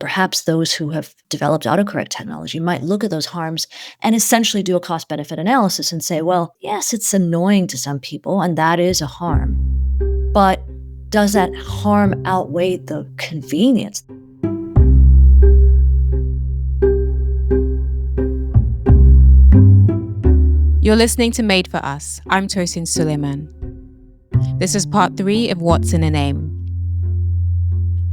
perhaps those who have developed autocorrect technology might look at those harms and essentially do a cost-benefit analysis and say, well, yes, it's annoying to some people, and that is a harm. But does that harm outweigh the convenience? You're listening to Made for Us. I'm Tosin Suleiman. This is part 3 of What's in a Name.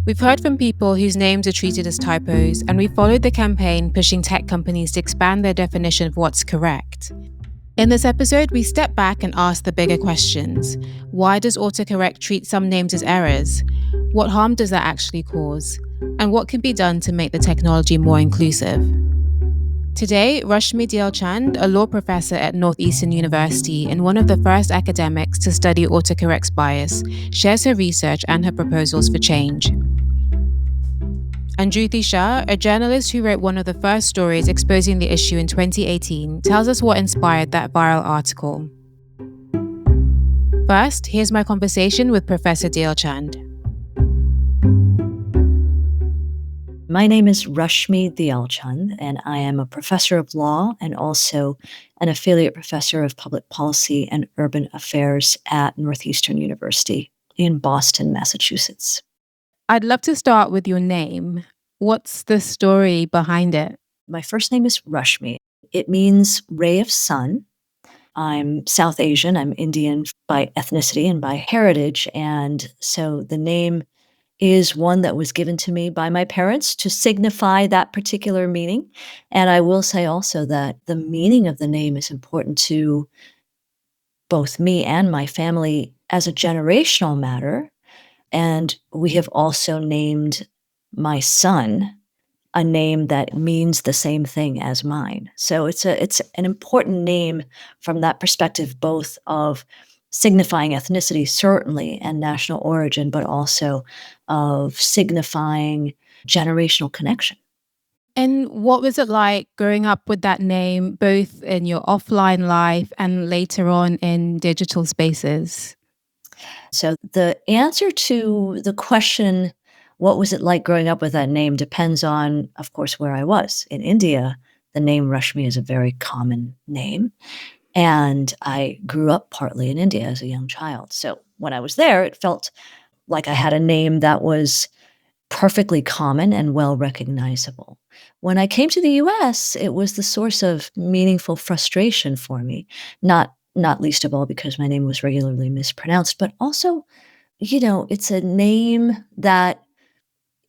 We've heard from people whose names are treated as typos, and we followed the campaign pushing tech companies to expand their definition of what's correct. In this episode, we step back and ask the bigger questions. Why does autocorrect treat some names as errors? What harm does that actually cause? And what can be done to make the technology more inclusive? Today, Rashmi Dyal-Chand, a law professor at Northeastern University and one of the first academics to study autocorrect's bias, shares her research and her proposals for change. And Dhruti Shah, a journalist who wrote one of the first stories exposing the issue in 2018, tells us what inspired that viral article. First, here's my conversation with Professor Dyal-Chand. My name is Rashmi Dyal-Chand, and I am a professor of law and also an affiliate professor of public policy and urban affairs at Northeastern University in Boston, Massachusetts. I'd love to start with your name. What's the story behind it? My first name is Rashmi. It means ray of sun. I'm South Asian. I'm Indian by ethnicity and by heritage, and so the name is one that was given to me by my parents to signify that particular meaning. And I will say also that the meaning of the name is important to both me and my family as a generational matter. And we have also named my son a name that means the same thing as mine. So it's an important name from that perspective, both of signifying ethnicity, certainly, and national origin, but also of signifying generational connection. And what was it like growing up with that name, both in your offline life and later on in digital spaces? So the answer to the question, what was it like growing up with that name, depends on, of course, where I was. In India, the name Rashmi is a very common name. And I grew up partly in India as a young child. So when I was there, it felt like I had a name that was perfectly common and well recognizable. When I came to the US, it was the source of meaningful frustration for me, not least of all because my name was regularly mispronounced, but also, it's a name that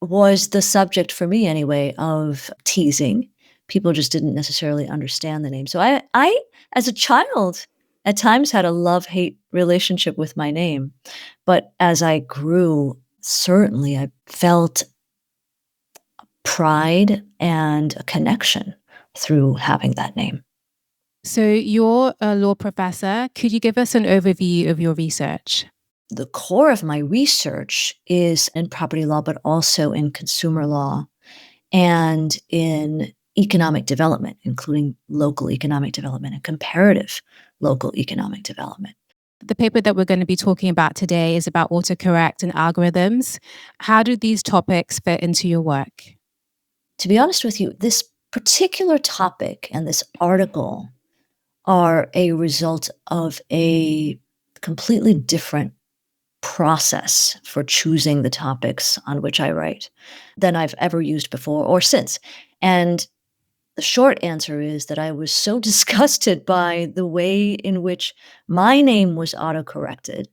was the subject for me anyway of teasing. People just didn't necessarily understand the name. So I as a child, at times had a love-hate relationship with my name. But as I grew, certainly I felt pride and a connection through having that name. So you're a law professor. Could you give us an overview of your research? The core of my research is in property law, but also in consumer law and in economic development, including local economic development and comparative local economic development. The paper that we're going to be talking about today is about autocorrect and algorithms. How do these topics fit into your work? To be honest with you, this particular topic and this article are a result of a completely different process for choosing the topics on which I write than I've ever used before or since. And the short answer is that I was so disgusted by the way in which my name was autocorrected,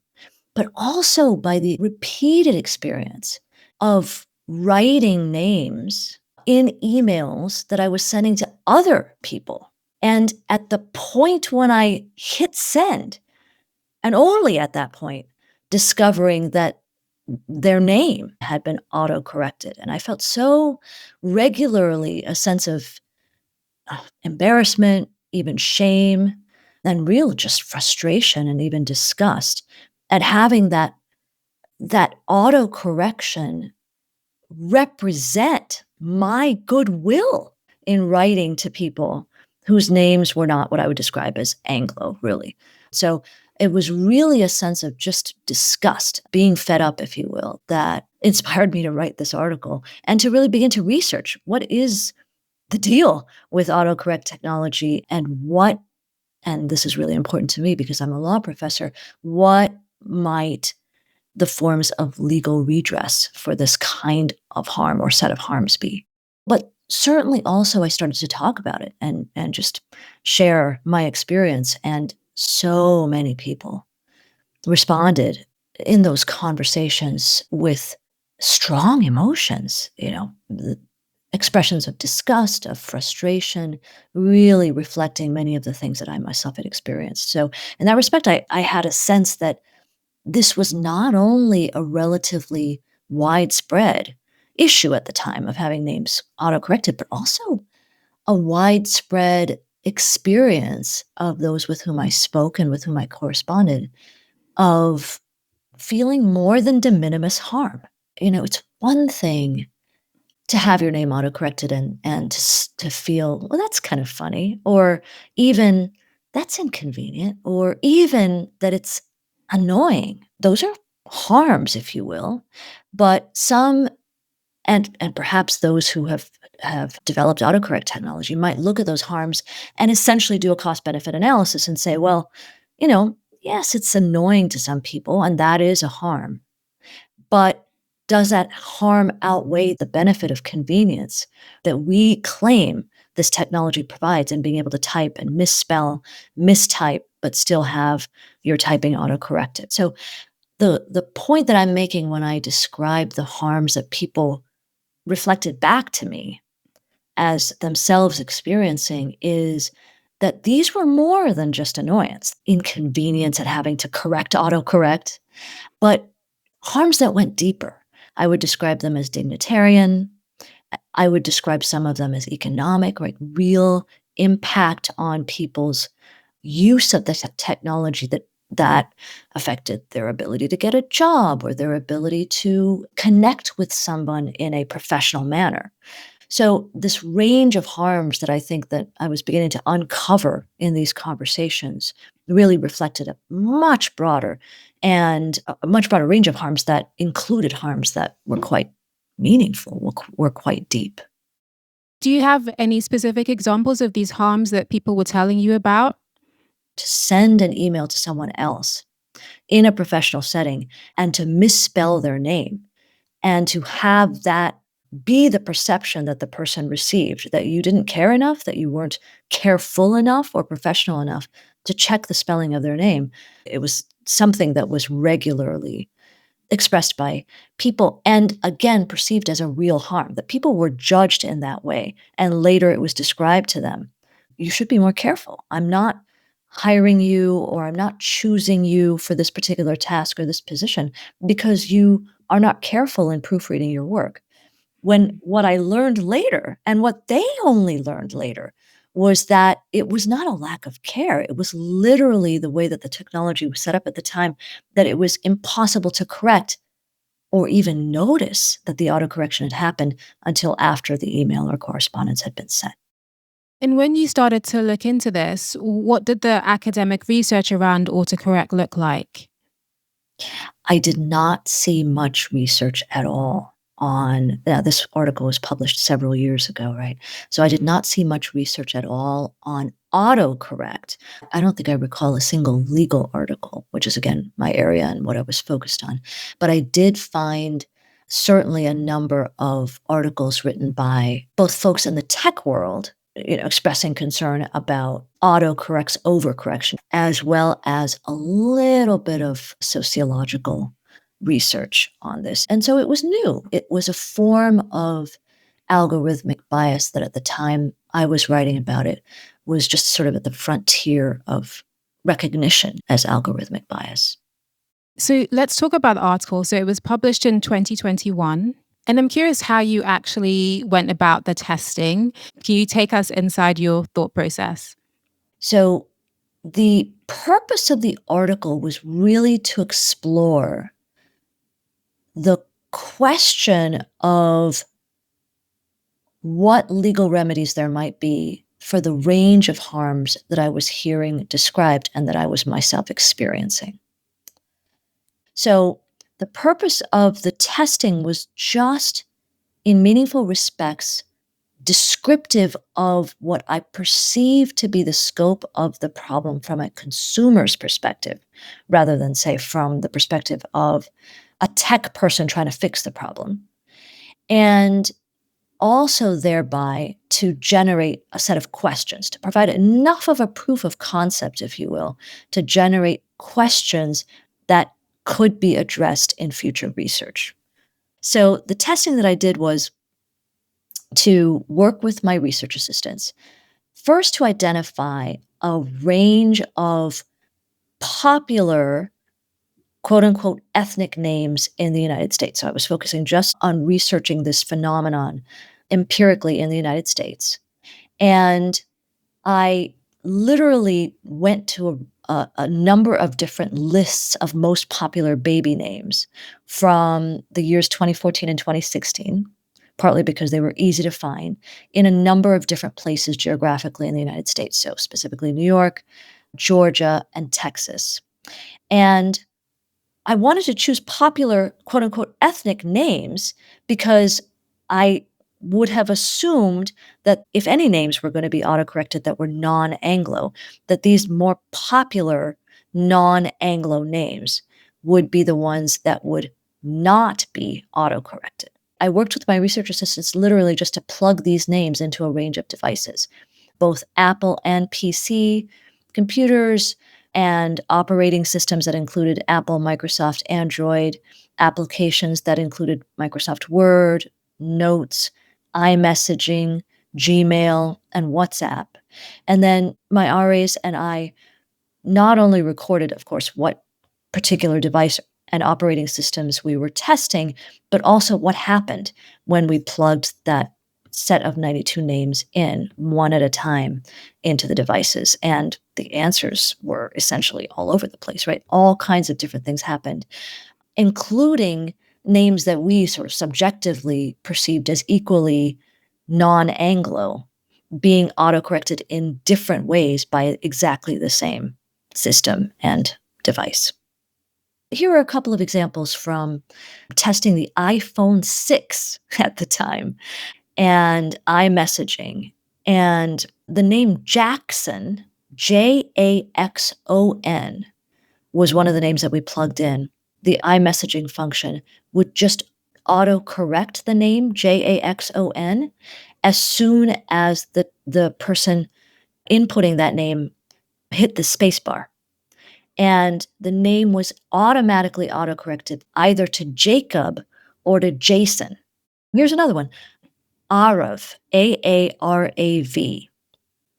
but also by the repeated experience of writing names in emails that I was sending to other people. And at the point when I hit send, and only at that point, discovering that their name had been autocorrected. And I felt so regularly a sense of embarrassment, even shame, and real just frustration and even disgust at having that autocorrection represent my goodwill in writing to people whose names were not what I would describe as Anglo, really. So It was really a sense of just disgust, being fed up, if you will, that inspired me to write this article and to really begin to research what is the deal with autocorrect technology and what, and this is really important to me because I'm a law professor, what might the forms of legal redress for this kind of harm or set of harms be? But certainly also I started to talk about it and just share my experience. And so many people responded in those conversations with strong emotions, the expressions of disgust, of frustration, really reflecting many of the things that I myself had experienced. So in that respect, I had a sense that this was not only a relatively widespread issue at the time of having names autocorrected, but also a widespread experience of those with whom I spoke and with whom I corresponded of feeling more than de minimis harm. It's one thing to have your name autocorrected and to feel, well, that's kind of funny, or even that's inconvenient, or even that it's annoying. Those are harms, if you will. But some, and perhaps those who have developed autocorrect technology might look at those harms and essentially do a cost benefit analysis and say, well, yes, it's annoying to some people, and that is a harm. But does that harm outweigh the benefit of convenience that we claim this technology provides in being able to type and misspell, mistype, but still have your typing autocorrected? So the point that I'm making when I describe the harms that people reflected back to me as themselves experiencing is that these were more than just annoyance, inconvenience at having to correct autocorrect, but harms that went deeper. I would describe them as dignitarian. I would describe some of them as economic, right? Real impact on people's use of the technology that affected their ability to get a job or their ability to connect with someone in a professional manner. So this range of harms that I think that I was beginning to uncover in these conversations really reflected a much broader and a much broader range of harms that included harms that were quite meaningful, were quite deep. Do you have any specific examples of these harms that people were telling you about? To send an email to someone else in a professional setting and to misspell their name and to have that be the perception that the person received, that you didn't care enough, that you weren't careful enough or professional enough to check the spelling of their name. It was something that was regularly expressed by people and again perceived as a real harm, that people were judged in that way. And later it was described to them, you should be more careful. I'm not hiring you or I'm not choosing you for this particular task or this position because you are not careful in proofreading your work. When what I learned later, and what they only learned later, was that it was not a lack of care. It was literally the way that the technology was set up at the time that it was impossible to correct or even notice that the autocorrection had happened until after the email or correspondence had been sent. And when you started to look into this, what did the academic research around autocorrect look like? I did not see much research at all on this article was published several years ago, right? So I did not see much research at all on autocorrect. I don't think I recall a single legal article, which is again my area and what I was focused on. But I did find certainly a number of articles written by both folks in the tech world, expressing concern about autocorrect's overcorrection, as well as a little bit of sociological research on this. And so it was new. It was a form of algorithmic bias that at the time I was writing about it was just sort of at the frontier of recognition as algorithmic bias. So let's talk about the article. So it was published in 2021. And I'm curious how you actually went about the testing. Can you take us inside your thought process? So the purpose of the article was really to explore the question of what legal remedies there might be for the range of harms that I was hearing described and that I was myself experiencing. So the purpose of the testing was just, in meaningful respects, descriptive of what I perceive to be the scope of the problem from a consumer's perspective, rather than, say, from the perspective of a tech person trying to fix the problem. And also thereby to generate a set of questions, to provide enough of a proof of concept, if you will, to generate questions that could be addressed in future research. So the testing that I did was to work with my research assistants, first to identify a range of popular quote unquote ethnic names in the United States. So I was focusing just on researching this phenomenon empirically in the United States. And I literally went to a number of different lists of most popular baby names from the years 2014 and 2016, partly because they were easy to find in a number of different places geographically in the United States. So, specifically New York, Georgia, and Texas. And I wanted to choose popular, quote unquote, ethnic names because I would have assumed that if any names were going to be autocorrected that were non Anglo, that these more popular non Anglo names would be the ones that would not be autocorrected. I worked with my research assistants literally just to plug these names into a range of devices, both Apple and PC computers, and operating systems that included Apple, Microsoft, Android, applications that included Microsoft Word, Notes, iMessaging, Gmail, and WhatsApp. And then my RAs and I not only recorded, of course, what particular device and operating systems we were testing, but also what happened when we plugged that set of 92 names in one at a time into the devices. And the answers were essentially all over the place, right? All kinds of different things happened, including names that we sort of subjectively perceived as equally non Anglo being autocorrected in different ways by exactly the same system and device. Here are a couple of examples from testing the iPhone 6 at the time and iMessaging. And the name Jackson, Jaxon, was one of the names that we plugged in. The iMessaging function would just autocorrect the name Jaxon as soon as the person inputting that name hit the space bar. And the name was automatically autocorrected either to Jacob or to Jason. Here's another one. Arav, Aarav.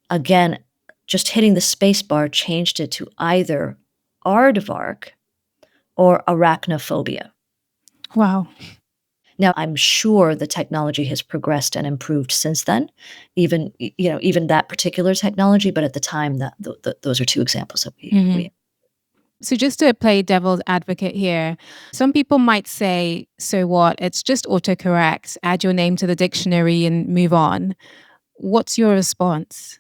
Again, just hitting the space bar changed it to either aardvark or arachnophobia. Wow. Now, I'm sure the technology has progressed and improved since then, even that particular technology, but at the time, those are two examples that we. So just to play devil's advocate here, some people might say, so what? It's just autocorrect. Add your name to the dictionary and move on. What's your response?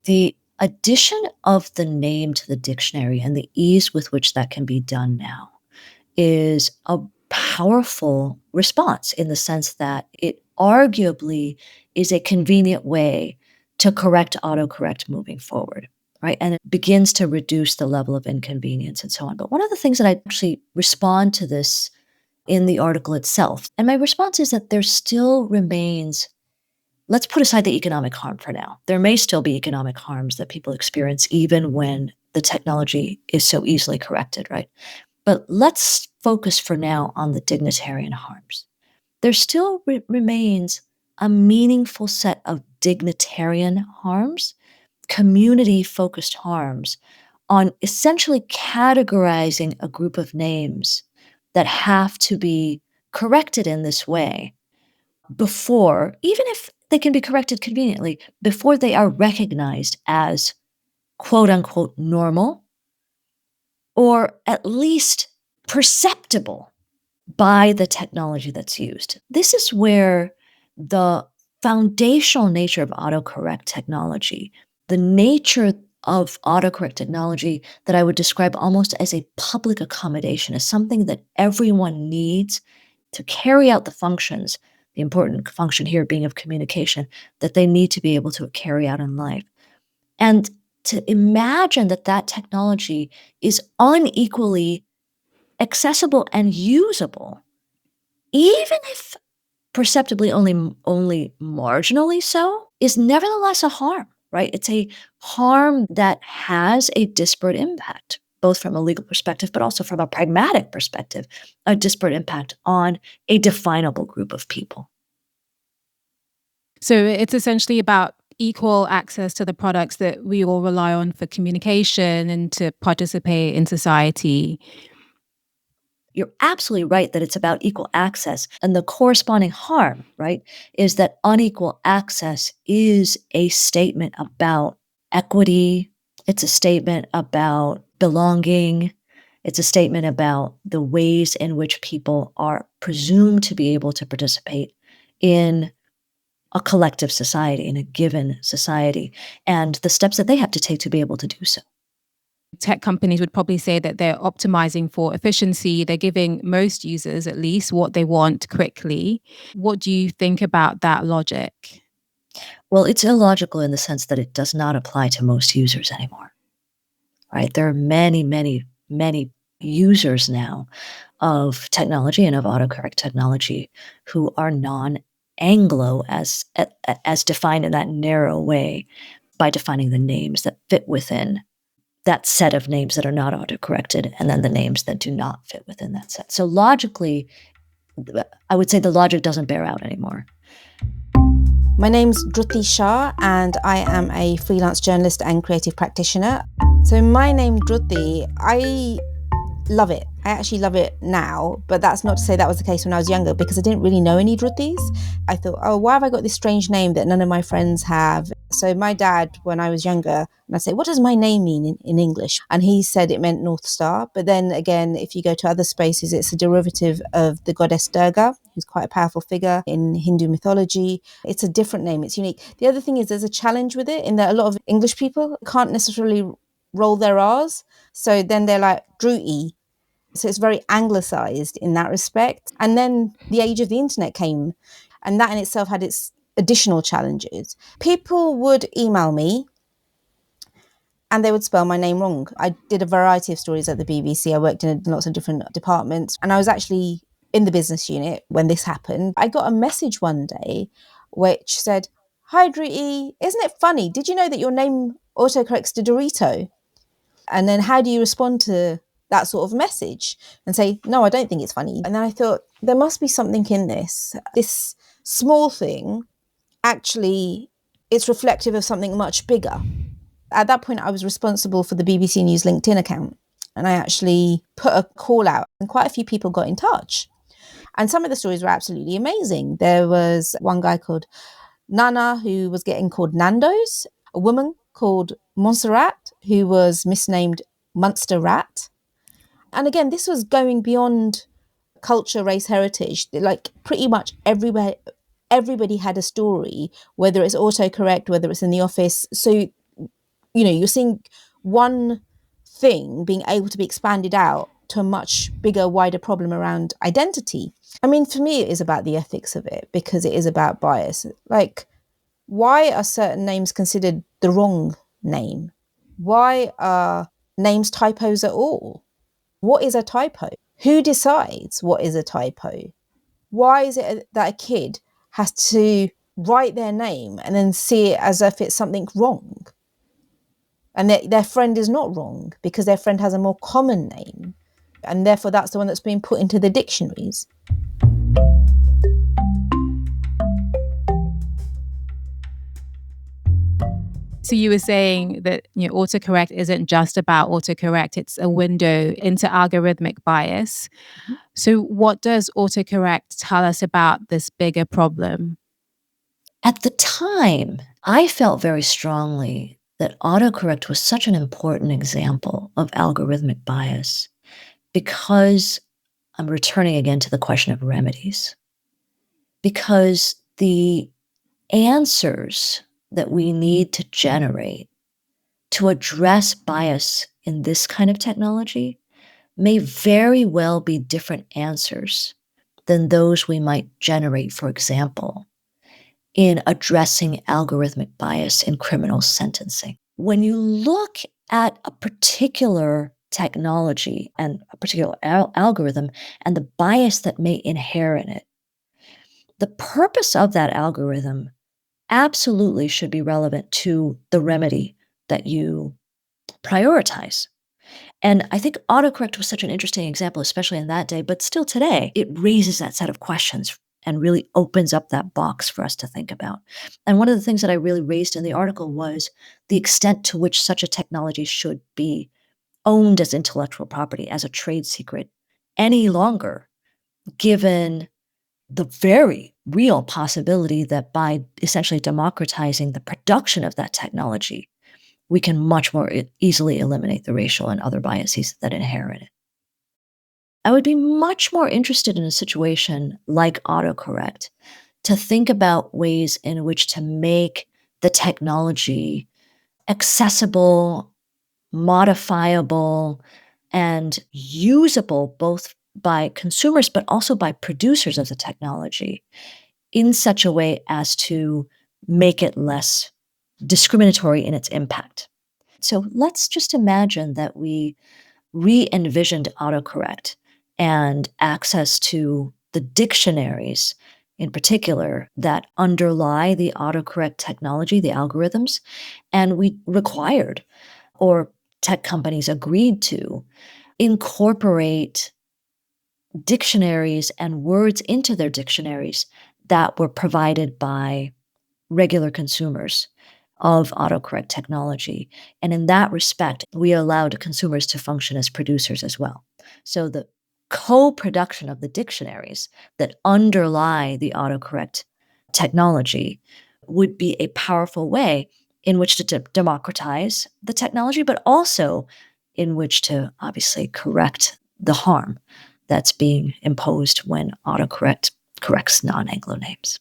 The addition of the name to the dictionary and the ease with which that can be done now is a powerful response in the sense that it arguably is a convenient way to correct autocorrect moving forward, right? And it begins to reduce the level of inconvenience and so on. But one of the things that I actually respond to this in the article itself, and my response is that there still remains. Let's put aside the economic harm for now. There may still be economic harms that people experience even when the technology is so easily corrected, right? But let's focus for now on the dignitarian harms. There still remains a meaningful set of dignitarian harms, community-focused harms, on essentially categorizing a group of names that have to be corrected in this way before, even if they can be corrected conveniently, before they are recognized as quote unquote normal or at least perceptible by the technology that's used. This is where the foundational nature of autocorrect technology, the nature of autocorrect technology that I would describe almost as a public accommodation, as something that everyone needs to carry out the functions, the important function here being of communication, that they need to be able to carry out in life. And to imagine that that technology is unequally accessible and usable, even if perceptibly only marginally so, is nevertheless a harm, right? It's a harm that has a disparate impact, both from a legal perspective, but also from a pragmatic perspective, a disparate impact on a definable group of people. So it's essentially about equal access to the products that we all rely on for communication and to participate in society. You're absolutely right that it's about equal access. And the corresponding harm, right, is that unequal access is a statement about equity. It's a statement about belonging. It's a statement about the ways in which people are presumed to be able to participate in a collective society, in a given society, and the steps that they have to take to be able to do so. Tech companies would probably say that they're optimizing for efficiency. They're giving most users at least what they want quickly. What do you think about that logic? Well, it's illogical in the sense that it does not apply to most users anymore, right? There are many, many, many users now of technology and of autocorrect technology who are non-Anglo as defined in that narrow way by defining the names that fit within that set of names that are not autocorrected, and then the names that do not fit within that set. So logically, I would say the logic doesn't bear out anymore. My name's Dhruti Shah, and I am a freelance journalist and creative practitioner. So my name, Dhruti, I love it. I actually love it now, but that's not to say that was the case when I was younger, because I didn't really know any Dhrutis. I thought, oh, why have I got this strange name that none of my friends have? So my dad, when I was younger, and I'd say, what does my name mean in English? And he said it meant North Star. But then again, if you go to other spaces, it's a derivative of the goddess Durga, who's quite a powerful figure in Hindu mythology. It's a different name. It's unique. The other thing is there's a challenge with it in that a lot of English people can't necessarily roll their R's. So then they're like Dhruti. So it's very anglicized in that respect. And then the age of the internet came, and that in itself had its additional challenges. People would email me and they would spell my name wrong. I did a variety of stories at the BBC. I worked in lots of different departments, and I was actually in the business unit when this happened. I got a message one day which said, "Hi Dhruti, isn't it funny? Did you know that your name autocorrects to Dorito?" And then how do you respond to that sort of message and say, no, I don't think it's funny? And then I thought, there must be something in this. This small thing, actually, it's reflective of something much bigger. At that point, I was responsible for the BBC News LinkedIn account. And I actually put a call out, and quite a few people got in touch. And some of the stories were absolutely amazing. There was one guy called Nana who was getting called Nando's, a woman called Montserrat who was misnamed Munster Rat. And again, this was going beyond culture, race, heritage. Like pretty much everywhere, everybody had a story, whether it's autocorrect, whether it's in the office. So, you're seeing one thing being able to be expanded out to a much bigger, wider problem around identity. I mean, for me, it is about the ethics of it, because it is about bias. Like, why are certain names considered the wrong name? Why are names typos at all? What is a typo? Who decides what is a typo? Why is it that a kid has to write their name and then see it as if it's something wrong? And their friend is not wrong because their friend has a more common name. And therefore, that's the one that's being put into the dictionaries. So you were saying that autocorrect isn't just about autocorrect, it's a window into algorithmic bias. Mm-hmm. So what does autocorrect tell us about this bigger problem? At the time, I felt very strongly that autocorrect was such an important example of algorithmic bias, because I'm returning again to the question of remedies. Because the answers that we need to generate to address bias in this kind of technology may very well be different answers than those we might generate, for example, in addressing algorithmic bias in criminal sentencing. When you look at a particular technology and a particular algorithm and the bias that may inhere in it, the purpose of that algorithm absolutely should be relevant to the remedy that you prioritize. And I think autocorrect was such an interesting example, especially in that day, but still today, it raises that set of questions and really opens up that box for us to think about. And one of the things that I really raised in the article was the extent to which such a technology should be owned as intellectual property, as a trade secret, any longer, given the very real possibility that by essentially democratizing the production of that technology, we can much more easily eliminate the racial and other biases that inhere in it. I would be much more interested in a situation like autocorrect to think about ways in which to make the technology accessible, modifiable, and usable both by consumers but also by producers of the technology in such a way as to make it less discriminatory in its impact. So let's just imagine that we re-envisioned autocorrect and access to the dictionaries in particular that underlie the autocorrect technology, the algorithms, and we required, or tech companies agreed to, incorporate dictionaries and words into their dictionaries that were provided by regular consumers of autocorrect technology. And in that respect, we allowed consumers to function as producers as well. So the co-production of the dictionaries that underlie the autocorrect technology would be a powerful way in which to democratize the technology, but also in which to obviously correct the harm that's being imposed when autocorrect corrects non-Anglo names.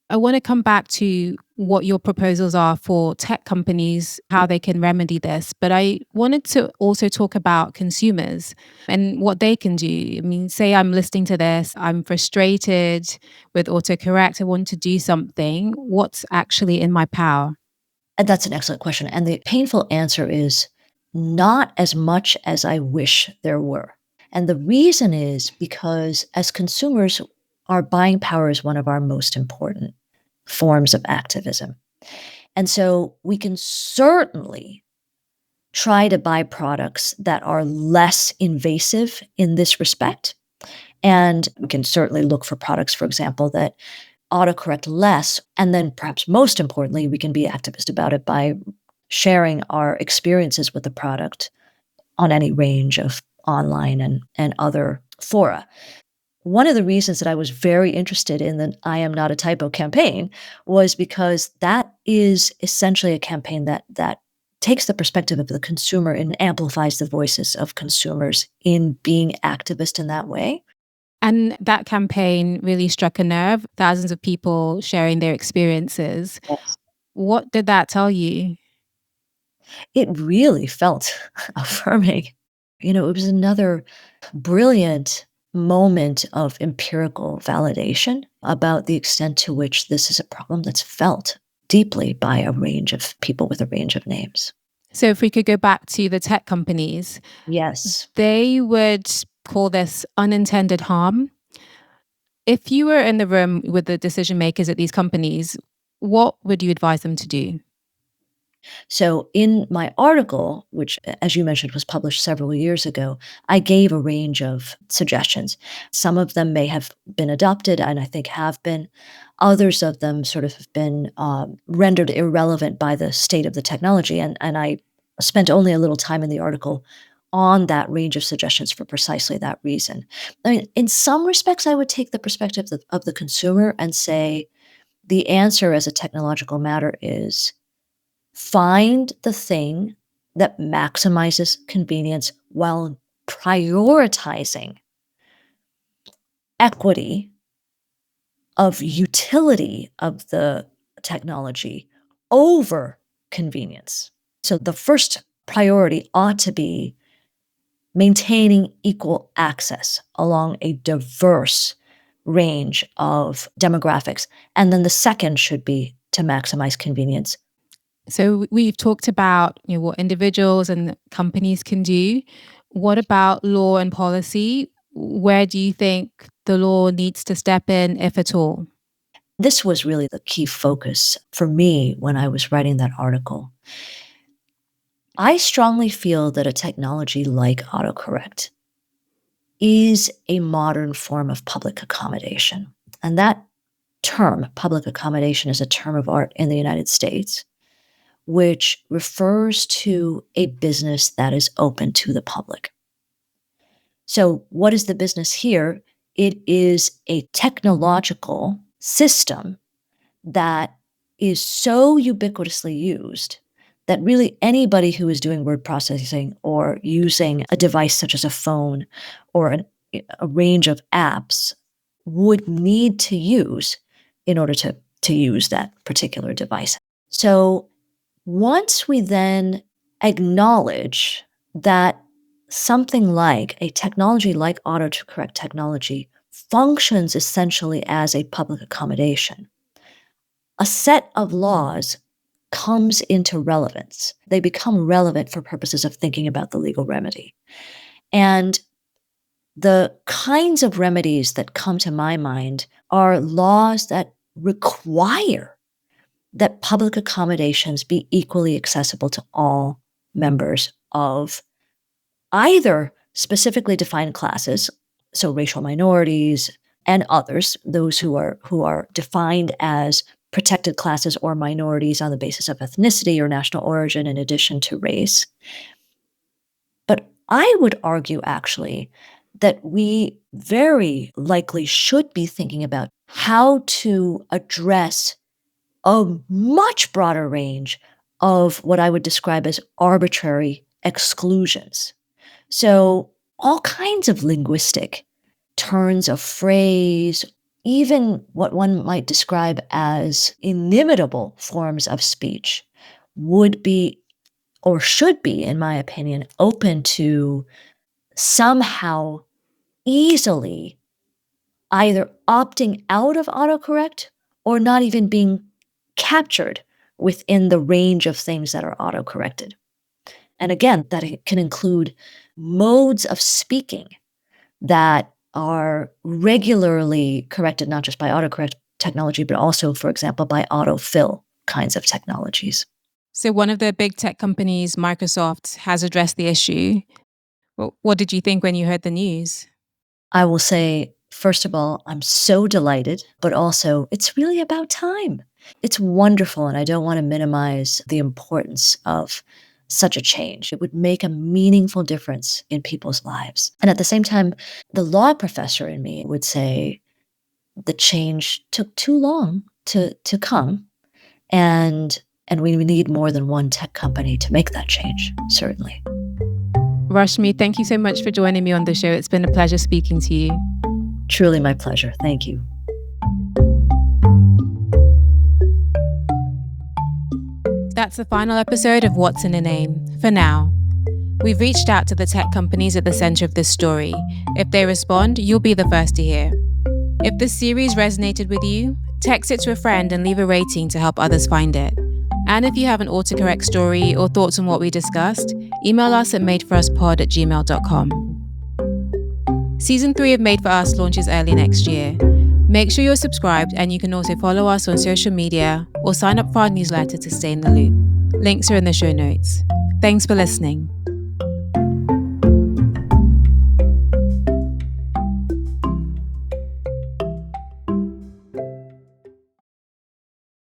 I want to come back to what your proposals are for tech companies, how they can remedy this. But I wanted to also talk about consumers and what they can do. I mean, say I'm listening to this, I'm frustrated with autocorrect, I want to do something. What's actually in my power? And that's an excellent question. And the painful answer is not as much as I wish there were. And the reason is because as consumers, our buying power is one of our most important forms of activism. And so we can certainly try to buy products that are less invasive in this respect. And we can certainly look for products, for example, that autocorrect less. And then perhaps most importantly, we can be activist about it by sharing our experiences with the product on any range of online and other fora. One of the reasons that I was very interested in the I Am Not a Typo campaign was because that is essentially a campaign that takes the perspective of the consumer and amplifies the voices of consumers in being activist in that way. And that campaign really struck a nerve, thousands of people sharing their experiences. Yes. What did that tell you? It really felt affirming. It was another brilliant moment of empirical validation about the extent to which this is a problem that's felt deeply by a range of people with a range of names. So if we could go back to the tech companies, Yes. they would call this unintended harm. If you were in the room with the decision makers at these companies, what would you advise them to do? So in my article, which, as you mentioned, was published several years ago, I gave a range of suggestions. Some of them may have been adopted, and I think have been. Others of them sort of have been rendered irrelevant by the state of the technology. And I spent only a little time in the article on that range of suggestions for precisely that reason. I mean, in some respects, I would take the perspective of the consumer and say the answer as a technological matter is find the thing that maximizes convenience while prioritizing equity of utility of the technology over convenience. So the first priority ought to be maintaining equal access along a diverse range of demographics. And then the second should be to maximize convenience. So we've talked about what individuals and companies can do. What about law and policy? Where do you think the law needs to step in, if at all? This was really the key focus for me when I was writing that article. I strongly feel that a technology like autocorrect is a modern form of public accommodation. And that term, public accommodation, is a term of art in the United States, which refers to a business that is open to the public. So what is the business here? It is a technological system that is so ubiquitously used that really anybody who is doing word processing or using a device such as a phone or a range of apps would need to use in order to use that particular device. So once we then acknowledge that something like a technology like autocorrect technology functions essentially as a public accommodation, a set of laws comes into relevance. They become relevant for purposes of thinking about the legal remedy. And the kinds of remedies that come to my mind are laws that require that public accommodations be equally accessible to all members of either specifically defined classes, so racial minorities and others, those who are defined as protected classes or minorities on the basis of ethnicity or national origin in addition to race. But I would argue actually that we very likely should be thinking about how to address a much broader range of what I would describe as arbitrary exclusions. So all kinds of linguistic turns of phrase, even what one might describe as inimitable forms of speech would be, or should be, in my opinion, open to somehow easily either opting out of autocorrect or not even being captured within the range of things that are autocorrected. And again, that it can include modes of speaking that are regularly corrected, not just by autocorrect technology, but also, for example, by autofill kinds of technologies. So one of the big tech companies, Microsoft, has addressed the issue. What did you think when you heard the news? I will say, first of all, I'm so delighted, but also it's really about time. It's wonderful, and I don't want to minimize the importance of such a change. It would make a meaningful difference in people's lives. And at the same time, the law professor in me would say the change took too long to come, and we need more than one tech company to make that change, certainly. Rashmi, thank you so much for joining me on the show. It's been a pleasure speaking to you. Truly my pleasure. Thank you. That's the final episode of What's in a Name, for now. We've reached out to the tech companies at the center of this story. If they respond, you'll be the first to hear. If this series resonated with you, text it to a friend and leave a rating to help others find it. And if you have an autocorrect story or thoughts on what we discussed, email us at madeforuspod@gmail.com. Season 3 of Made for Us launches early next year. Make sure you're subscribed, and you can also follow us on social media or sign up for our newsletter to stay in the loop. Links are in the show notes. Thanks for listening.